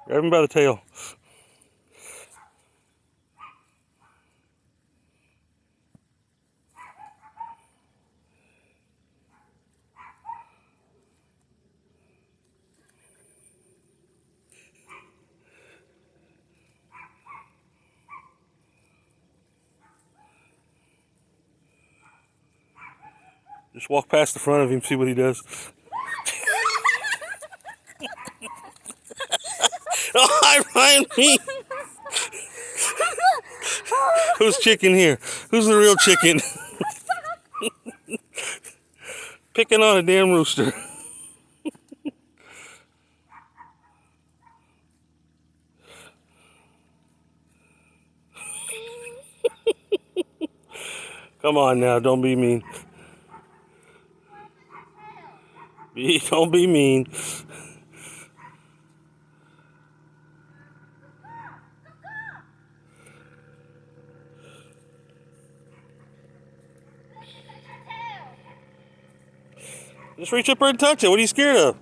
Grab him by the tail. Just walk past the front of him, see what he does. Oh, hi, Ryan. Who's chicken here? Who's the real chicken? Picking on a damn rooster. Come on now, don't be mean. Don't be mean. Just reach up there and touch it. What are you scared of?